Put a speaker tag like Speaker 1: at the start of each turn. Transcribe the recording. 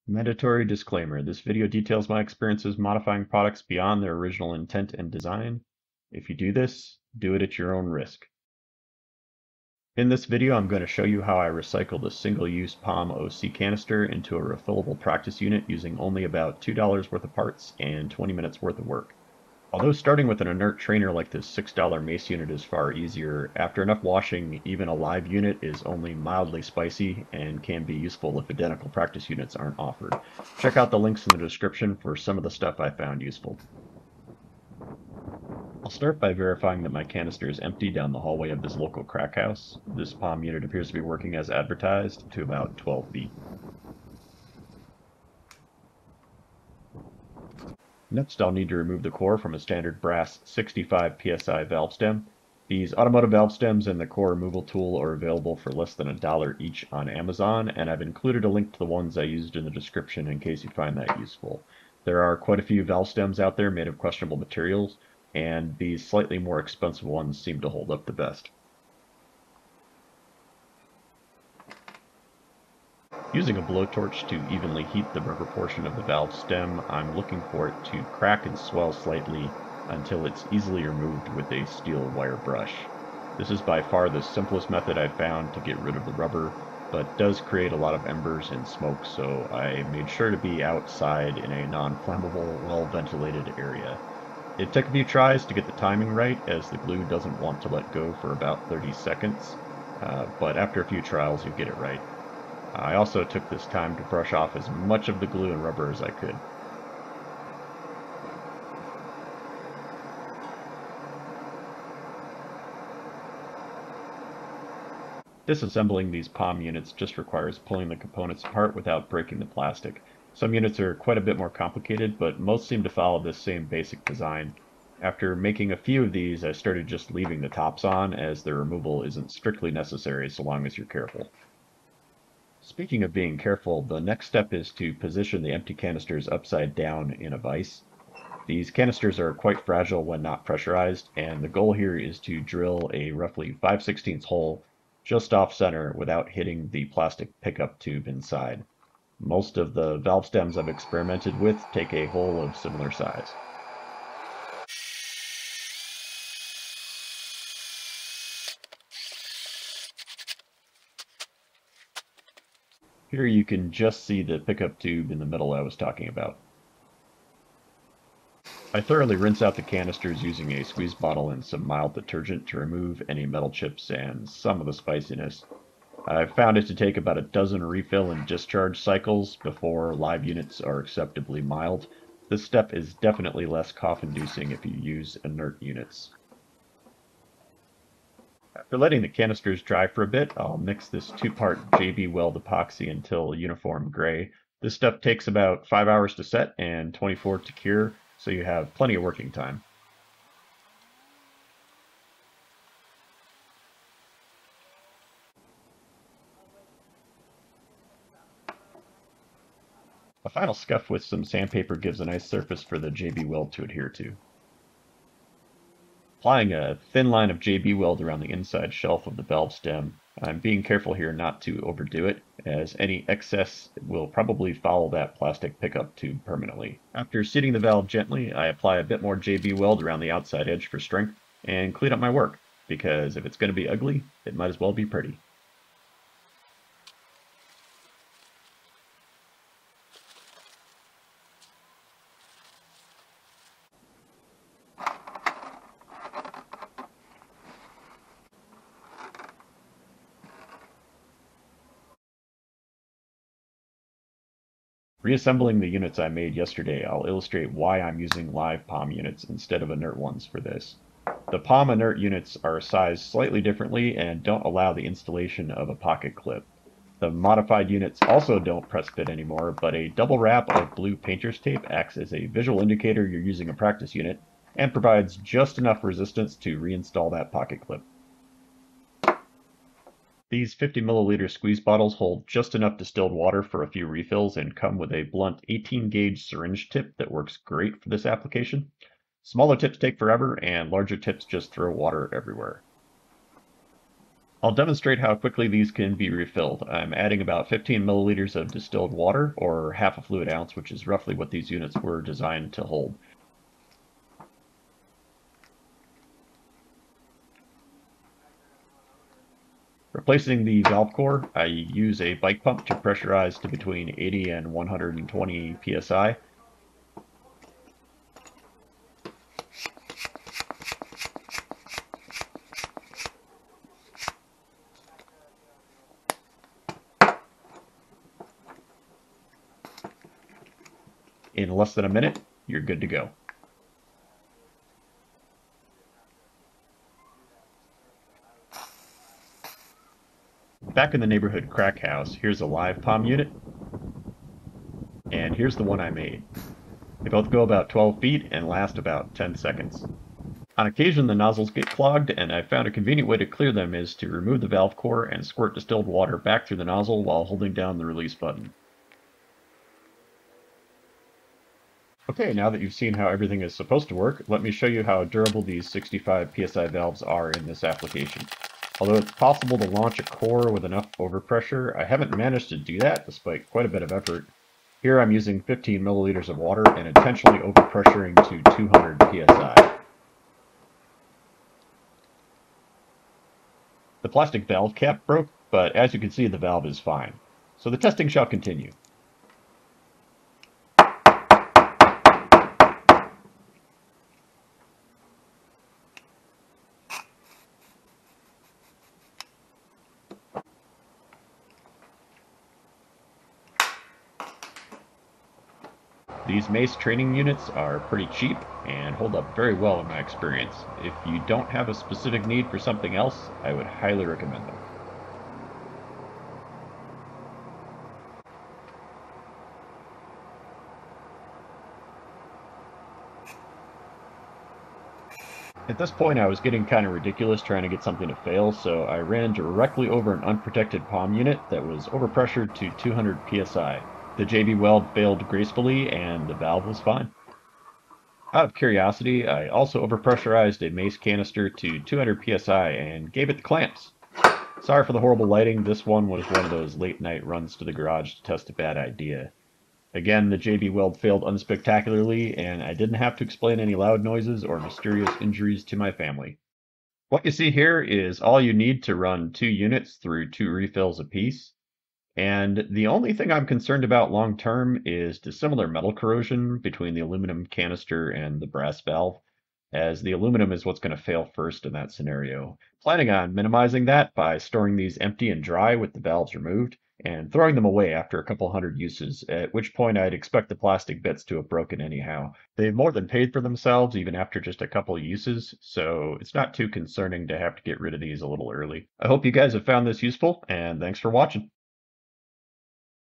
Speaker 1: Mandatory disclaimer: this video details my experiences modifying products beyond their original intent and design. If you do this, do it at your own risk. In this video, I'm going to show you how I recycled a single-use POM OC canister into a refillable practice unit using only about $2 worth of parts and 20 minutes worth of work. Although starting with an inert trainer like this $6 mace unit is far easier, after enough washing, even a live unit is only mildly spicy and can be useful if identical practice units aren't offered. Check out the links in the description for some of the stuff I found useful. I'll start by verifying that my canister is empty down the hallway of this local crack house. This POM unit appears to be working as advertised to about 12 feet. Next, I'll need to remove the core from a standard brass 65 psi valve stem. These automotive valve stems and the core removal tool are available for less than $1 each on Amazon, and I've included a link to the ones I used in the description in case you find that useful. There are quite a few valve stems out there made of questionable materials, and these slightly more expensive ones seem to hold up the best. Using a blowtorch to evenly heat the rubber portion of the valve stem, I'm looking for it to crack and swell slightly until it's easily removed with a steel wire brush. This is by far the simplest method I've found to get rid of the rubber, but does create a lot of embers and smoke, so I made sure to be outside in a non-flammable, well-ventilated area. It took a few tries to get the timing right, as the glue doesn't want to let go for about 30 seconds, but after a few trials you get it right. I also took this time to brush off as much of the glue and rubber as I could. Disassembling these POM units just requires pulling the components apart without breaking the plastic. Some units are quite a bit more complicated, but most seem to follow this same basic design. After making a few of these, I started just leaving the tops on, as their removal isn't strictly necessary so long as you're careful. Speaking of being careful, the next step is to position the empty canisters upside down in a vise. These canisters are quite fragile when not pressurized, and the goal here is to drill a roughly 5/16 hole just off center without hitting the plastic pickup tube inside. Most of the valve stems I've experimented with take a hole of similar size. Here you can just see the pickup tube in the middle I was talking about. I thoroughly rinse out the canisters using a squeeze bottle and some mild detergent to remove any metal chips and some of the spiciness. I've found it to take about a dozen refill and discharge cycles before live units are acceptably mild. This step is definitely less cough-inducing if you use inert units. After letting the canisters dry for a bit, I'll mix this 2-part JB Weld epoxy until uniform gray. This stuff takes about 5 hours to set and 24 to cure, so you have plenty of working time. A final scuff with some sandpaper gives a nice surface for the JB Weld to adhere to. Applying a thin line of JB Weld around the inside shelf of the valve stem, I'm being careful here not to overdo it, as any excess will probably foul that plastic pickup tube permanently. After seating the valve gently, I apply a bit more JB Weld around the outside edge for strength, and clean up my work, because if it's going to be ugly, it might as well be pretty. Reassembling the units I made yesterday, I'll illustrate why I'm using live POM units instead of inert ones for this. The POM inert units are sized slightly differently and don't allow the installation of a pocket clip. The modified units also don't press fit anymore, but a double wrap of blue painter's tape acts as a visual indicator you're using a practice unit and provides just enough resistance to reinstall that pocket clip. These 50 milliliter squeeze bottles hold just enough distilled water for a few refills and come with a blunt 18 gauge syringe tip that works great for this application. Smaller tips take forever, and larger tips just throw water everywhere. I'll demonstrate how quickly these can be refilled. I'm adding about 15 milliliters of distilled water, or half a fluid ounce, which is roughly what these units were designed to hold. Replacing the valve core, I use a bike pump to pressurize to between 80 and 120 psi. In less than a minute, you're good to go. Back in the neighborhood crack house, here's a live palm unit, and here's the one I made. They both go about 12 feet and last about 10 seconds. On occasion, the nozzles get clogged, and I found a convenient way to clear them is to remove the valve core and squirt distilled water back through the nozzle while holding down the release button. Okay, now that you've seen how everything is supposed to work, let me show you how durable these 65 psi valves are in this application. Although it's possible to launch a core with enough overpressure, I haven't managed to do that despite quite a bit of effort. Here I'm using 15 milliliters of water and intentionally overpressuring to 200 psi. The plastic valve cap broke, but as you can see the valve is fine. So the testing shall continue. These mace training units are pretty cheap and hold up very well in my experience. If you don't have a specific need for something else, I would highly recommend them. At this point I was getting kind of ridiculous trying to get something to fail, so I ran directly over an unprotected palm unit that was overpressured to 200 psi. The JB weld failed gracefully and the valve was fine. Out of curiosity, I also overpressurized a mace canister to 200 psi and gave it the clamps. Sorry for the horrible lighting, this one was one of those late night runs to the garage to test a bad idea. Again, the JB Weld failed unspectacularly, and I didn't have to explain any loud noises or mysterious injuries to my family. What you see here is all you need to run 2 units through 2 refills apiece. And the only thing I'm concerned about long term is dissimilar metal corrosion between the aluminum canister and the brass valve, as the aluminum is what's going to fail first in that scenario. Planning on minimizing that by storing these empty and dry with the valves removed, and throwing them away after a couple hundred uses, at which point I'd expect the plastic bits to have broken anyhow. They've more than paid for themselves even after just a couple uses, so it's not too concerning to have to get rid of these a little early. I hope you guys have found this useful, and thanks for watching.